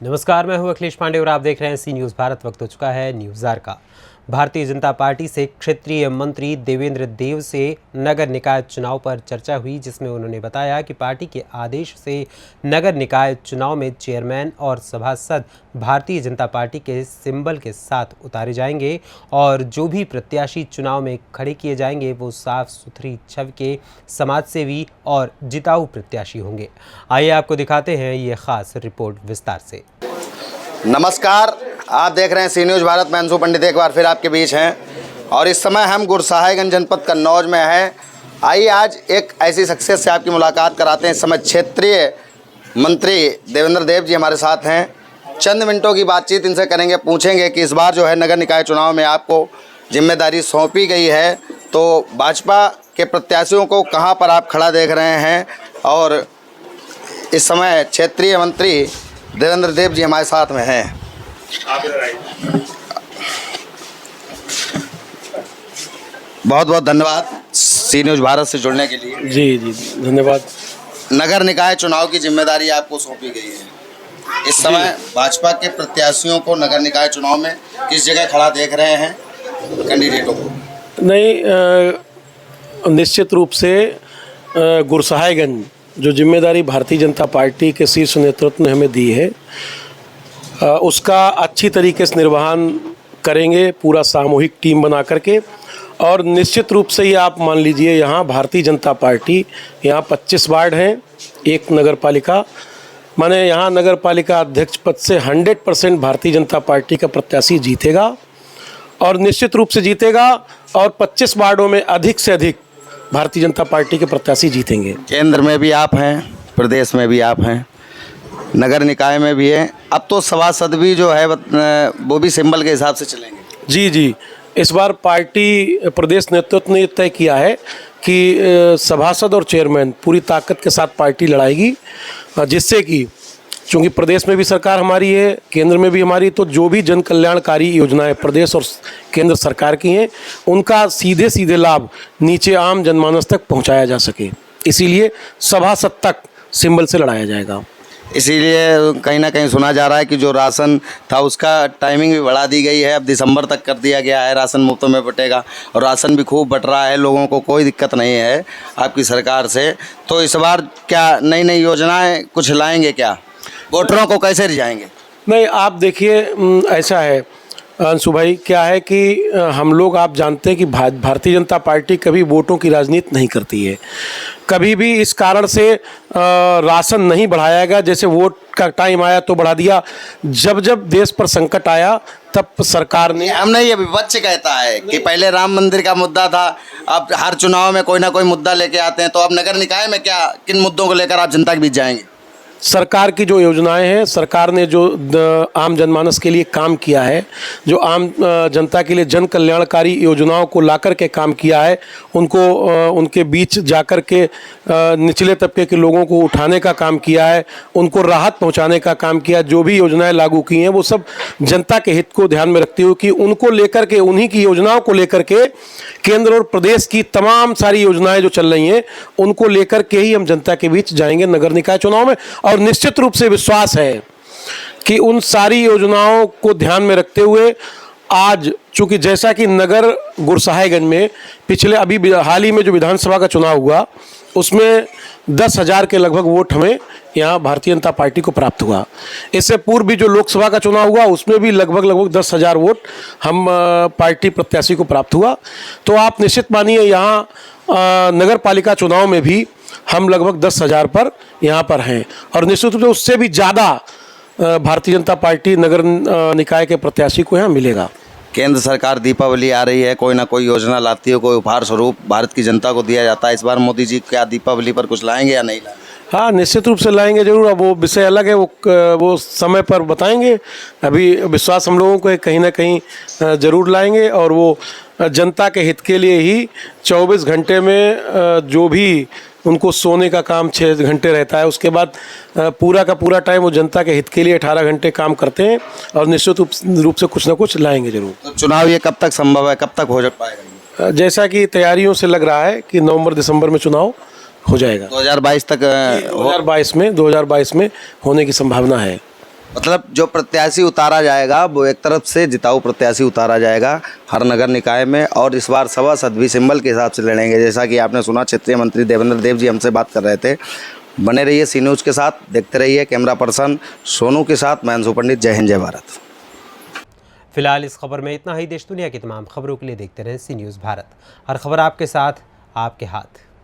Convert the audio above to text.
नमस्कार, मैं हूं अखिलेश पांडे और आप देख रहे हैं सी न्यूज़ भारत। वक्त हो चुका है न्यूज़ आवर का। भारतीय जनता पार्टी से क्षेत्रीय मंत्री देवेंद्र देव से नगर निकाय चुनाव पर चर्चा हुई, जिसमें उन्होंने बताया कि पार्टी के आदेश से नगर निकाय चुनाव में चेयरमैन और सभासद भारतीय जनता पार्टी के सिंबल के साथ उतारे जाएंगे और जो भी प्रत्याशी चुनाव में खड़े किए जाएंगे वो साफ सुथरी छवि के समाजसेवी और जिताऊ प्रत्याशी होंगे। आइए आपको दिखाते हैं ये खास रिपोर्ट विस्तार से। नमस्कार, आप देख रहे हैं सी न्यूज़ भारत। मैं अंशु पंडित एक बार फिर आपके बीच हैं और इस समय हम गुरसाहिबगंज जनपद कन्नौज में हैं। आइए आज एक ऐसी शख्सियत से आपकी मुलाकात कराते हैं। इस समय क्षेत्रीय मंत्री देवेंद्र देव जी हमारे साथ हैं। चंद मिनटों की बातचीत इनसे करेंगे, पूछेंगे कि इस बार जो है नगर निकाय चुनाव में आपको जिम्मेदारी सौंपी गई है, तो भाजपा के प्रत्याशियों को कहाँ पर आप खड़ा देख रहे हैं। और इस समय क्षेत्रीय मंत्री देवेंद्र देव जी हमारे साथ में हैं। बहुत बहुत धन्यवाद सी न्यूज़ भारत से जुड़ने के लिए। जी धन्यवाद। नगर निकाय चुनाव की जिम्मेदारी आपको सौंपी गई है। इस समय भाजपा के प्रत्याशियों को नगर निकाय चुनाव में किस जगह खड़ा देख रहे हैं कैंडिडेटों को? नहीं, निश्चित रूप से गुरसाहिबगंज जो जिम्मेदारी भारतीय जनता पार्टी के शीर्ष नेतृत्व ने हमें दी है, उसका अच्छी तरीके से निर्वहन करेंगे, पूरा सामूहिक टीम बना करके। और निश्चित रूप से ये आप मान लीजिए, यहाँ भारतीय जनता पार्टी, यहाँ 25 वार्ड हैं, एक नगर पालिका, माने यहाँ नगर पालिका अध्यक्ष पद से 100% भारतीय जनता पार्टी का प्रत्याशी जीतेगा और निश्चित रूप से जीतेगा। और 25 वार्डों में अधिक से अधिक भारतीय जनता पार्टी के प्रत्याशी जीतेंगे। केंद्र में भी आप हैं, प्रदेश में भी आप हैं, नगर निकाय में भी है। अब तो सभासद भी जो है वो भी सिंबल के हिसाब से चलेंगे। जी, इस बार पार्टी प्रदेश नेतृत्व ने तय किया है कि सभासद और चेयरमैन पूरी ताकत के साथ पार्टी लड़ाएगी, जिससे कि चूँकि प्रदेश में भी सरकार हमारी है, केंद्र में भी हमारी, तो जो भी जन कल्याणकारी योजनाएं प्रदेश और केंद्र सरकार की हैं, उनका सीधे सीधे लाभ नीचे आम जनमानस तक पहुंचाया जा सके। इसीलिए सभासद तक सिंबल से लड़ाया जाएगा। इसीलिए कहीं ना कहीं सुना जा रहा है कि जो राशन था उसका टाइमिंग भी बढ़ा दी गई है, अब दिसंबर तक कर दिया गया है। राशन मुफ्त में बटेगा और राशन भी खूब बट रहा है, लोगों को कोई दिक्कत नहीं है आपकी सरकार से। तो इस बार क्या नई नई योजनाएं कुछ लाएंगे, क्या वोटरों को कैसे रिझाएंगे? नहीं, आप देखिए, ऐसा है अंशु भाई, क्या है कि हम लोग, आप जानते हैं कि भारतीय जनता पार्टी कभी वोटों की राजनीति नहीं करती है। कभी भी इस कारण से राशन नहीं बढ़ाया गया, जैसे वोट का टाइम आया तो बढ़ा दिया। जब जब देश पर संकट आया तब सरकार ने, हमने ये विपक्ष कहता है कि पहले राम मंदिर का मुद्दा था, अब हर चुनाव में कोई ना कोई मुद्दा लेके आते हैं, तो अब नगर निकाय में क्या किन मुद्दों को लेकर आप जनता के बीच जाएंगे? सरकार की जो योजनाएं हैं, सरकार ने जो आम जनमानस के लिए काम किया है, जो आम जनता के लिए जन कल्याणकारी योजनाओं को लाकर के काम किया है, उनको उनके बीच जाकर के निचले तबके के लोगों को उठाने का काम किया है, उनको राहत पहुंचाने का काम किया। जो भी योजनाएं लागू की हैं वो सब जनता के हित को ध्यान में रखते हुए कि उनको लेकर के, उन्हीं की योजनाओं को लेकर के केंद्र और प्रदेश की तमाम सारी योजनाएं जो चल रही हैं उनको लेकर के ही हम जनता के बीच जाएंगे नगर निकाय चुनाव में। और निश्चित रूप से विश्वास है कि उन सारी योजनाओं को ध्यान में रखते हुए आज, चूंकि जैसा कि नगर गुरसाहिबगंज में पिछले अभी हाल ही में जो विधानसभा का चुनाव हुआ, उसमें 10,000 के लगभग वोट हमें यहाँ भारतीय जनता पार्टी को प्राप्त हुआ। इससे पूर्व भी जो लोकसभा का चुनाव हुआ उसमें भी लगभग 10,000 वोट हम पार्टी प्रत्याशी को प्राप्त हुआ। तो आप निश्चित मानिए, यहाँ नगर पालिका चुनाव में भी हम लगभग 10,000 पर यहाँ पर हैं और निश्चित रूप से उससे भी ज़्यादा भारतीय जनता पार्टी नगर निकाय के प्रत्याशी को यहाँ मिलेगा। केंद्र सरकार दीपावली आ रही है, कोई ना कोई योजना लाती है, कोई उपहार स्वरूप भारत की जनता को दिया जाता है। इस बार मोदी जी क्या दीपावली पर कुछ लाएंगे या नहीं लाएंगे? हाँ, निश्चित रूप से लाएंगे जरूर। अब वो विषय अलग है, वो समय पर बताएंगे। अभी विश्वास हम लोगों को कहीं ना कहीं ज़रूर लाएंगे और वो जनता के हित के लिए ही 24 घंटे में जो भी उनको सोने का काम 6 घंटे रहता है, उसके बाद पूरा का पूरा टाइम वो जनता के हित के लिए 18 घंटे काम करते हैं और निश्चित रूप से कुछ ना कुछ लाएंगे जरूर। तो चुनाव ये कब तक संभव है, कब तक हो पाएगा? जैसा कि तैयारियों से लग रहा है कि नवंबर दिसंबर में चुनाव हो जाएगा। 2022 तक 2022 में होने की संभावना है। मतलब जो प्रत्याशी उतारा जाएगा वो एक तरफ से जिताऊ प्रत्याशी उतारा जाएगा हर नगर निकाय में, और इस बार सभासद भी सिंबल के हिसाब से लड़ेंगे। जैसा कि आपने सुना, क्षेत्रीय मंत्री देवेंद्र देव जी हमसे बात कर रहे थे। बने रहिए सी न्यूज़ के साथ, देखते रहिए। कैमरा पर्सन सोनू के साथ मैं अंशु पंडित। जय हिंद, जय भारत। फिलहाल इस खबर में इतना ही। देश दुनिया की तमाम खबरों के लिए देखते रहें सी न्यूज़ भारत। हर खबर आपके साथ, आपके हाथ।